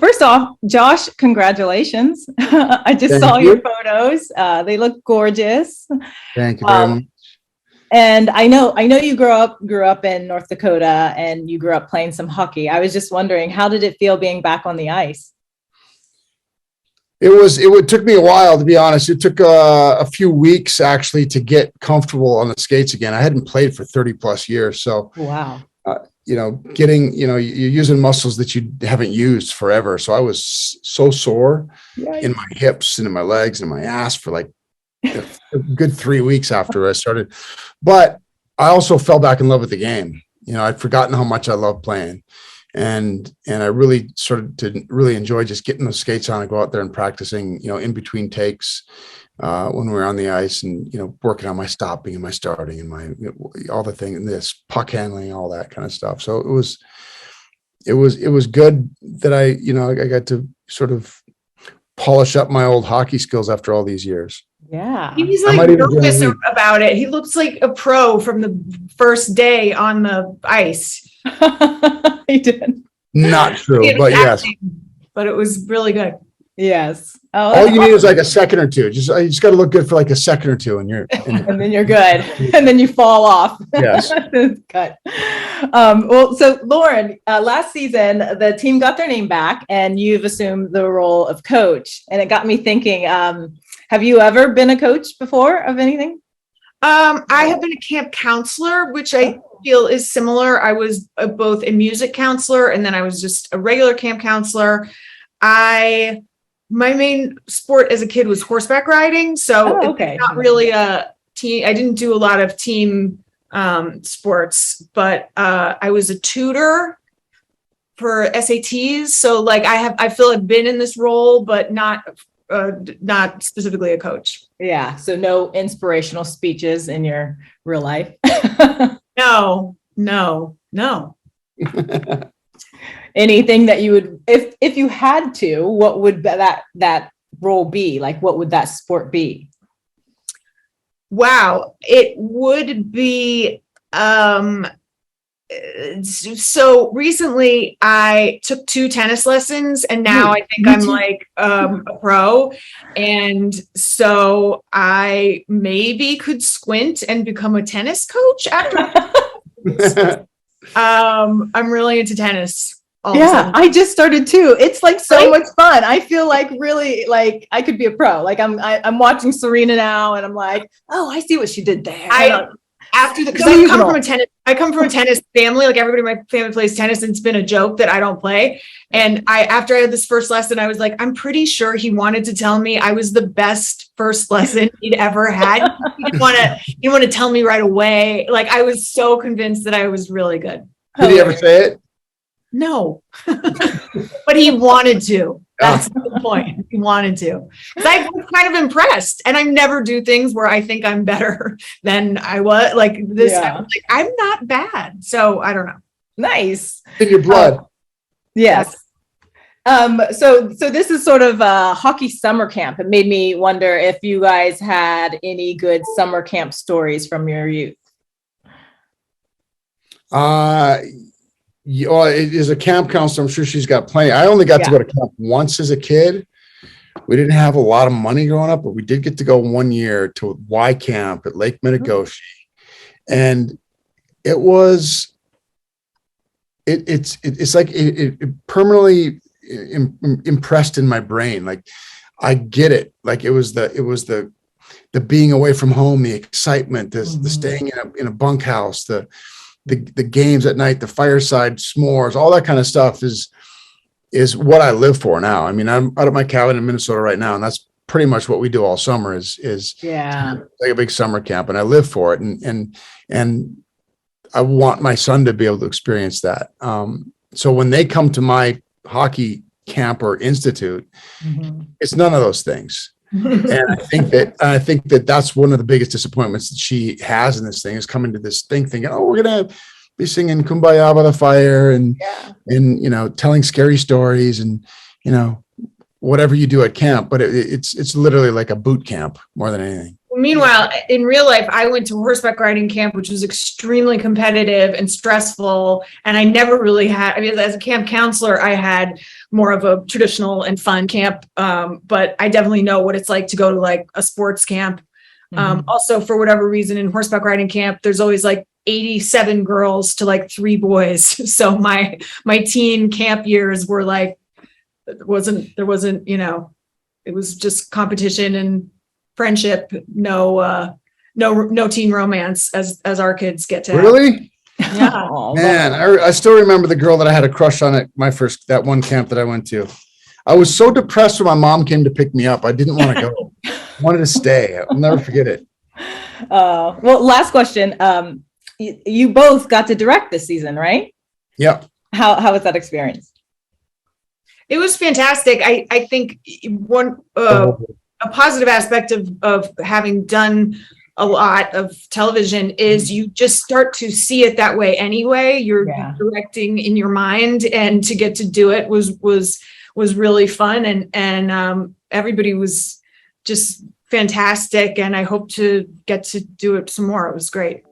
first off, Josh, congratulations. I just saw your photos. They look gorgeous. Thank you very much. And I know you grew up in North Dakota and you grew up playing some hockey. I was just wondering, how did it feel being back on the ice? It took me a while, to be honest. It took a few weeks actually to get comfortable on the skates again. I hadn't played for 30 plus years. So, wow. You're using muscles that you haven't used forever. So I was so sore in my hips and in my legs and my ass for like a good 3 weeks after I started. But I also fell back in love with the game. I'd forgotten how much I love playing. And I really started to really enjoy just getting the skates on and go out there and practicing, in between takes when we were on the ice and, working on my stopping and my starting and my, all the thing and this puck handling, all that kind of stuff. So it was good that I got to sort of polish up my old hockey skills after all these years. Yeah. He's like nervous about it. He looks like a pro from the first day on the ice. He did. Not true, but yes. But it was really good. Yes. All you need is like a second or two. You just got to look good for like a second or two, and then you're good, and then you fall off. Yes. Cut. Well, so Lauren, last season the team got their name back, and you've assumed the role of coach, and it got me thinking. Have you ever been a coach before of anything? I have been a camp counselor, which I feel is similar. I was both a music counselor and then I was just a regular camp counselor. My main sport as a kid was horseback riding. So it's not really a team. I didn't do a lot of team sports, but I was a tutor for SATs. So like I feel I've been in this role, but not specifically a coach. Yeah. So no inspirational speeches in your real life. No. Anything that you would, if you had to, what would that role be? Like, what would that sport be? Wow. It would be, so recently I took 2 tennis lessons and now I think I'm like a pro. And so I maybe could squint and become a tennis coach after. I'm really into tennis. Yeah, I just started too. It's like so much fun. I feel like really like I could be a pro. Like I'm watching Serena now and I'm like, oh, I see what she did there. Because I come from a tennis family. Like everybody in my family plays tennis, and it's been a joke that I don't play. And after I had this first lesson, I was like, I'm pretty sure he wanted to tell me I was the best first lesson he'd ever had. He didn't want to tell me right away. Like I was so convinced that I was really good. Did he ever say it? No, but he wanted to. That's the point. He wanted to. Because I was kind of impressed, and I never do things where I think I'm better than I was. Like this, yeah. I'm not bad. So I don't know. Nice. In your blood. Yes. So this is sort of a hockey summer camp. It made me wonder if you guys had any good summer camp stories from your youth. It is a camp counselor. I'm sure she's got plenty. I only got to go to camp once as a kid. We didn't have a lot of money growing up, but we did get to go 1 year to Y Camp at Lake Metagoshi. And it was, it's like it permanently impressed in my brain. Like I get it. Like it was the being away from home, the excitement, the staying in a bunkhouse, the games at night, the fireside s'mores, all that kind of stuff is what I live for now. I mean, I'm out of my cabin in Minnesota right now, and that's pretty much what we do all summer is like a big summer camp, and I live for it. And I want my son to be able to experience that. So when they come to my hockey camp or institute, it's none of those things. And I think that that's one of the biggest disappointments that she has in this thing is coming to this thing thinking, oh, we're going to be singing Kumbaya by the fire and telling scary stories and, whatever you do at camp, but it's literally like a boot camp more than anything. Meanwhile, in real life, I went to horseback riding camp, which was extremely competitive and stressful. And I never really had, I mean, as a camp counselor, I had more of a traditional and fun camp. But I definitely know what it's like to go to like a sports camp. Also, for whatever reason, in horseback riding camp, there's always like 87 girls to like 3 boys. So my teen camp years were like, there wasn't, you know, it was just competition and friendship, no teen romance as our kids get to have. Really? Yeah. Man, I still remember the girl that I had a crush on at that one camp that I went to. I was so depressed when my mom came to pick me up. I didn't want to go. I wanted to stay. I'll never forget it. Well, last question. You both got to direct this season, right? Yeah. How was that experience? It was fantastic. I think a positive aspect of having done a lot of television is you just start to see it that way anyway. You're directing in your mind, and to get to do it was really fun, and everybody was just fantastic, and I hope to get to do it some more. It was great.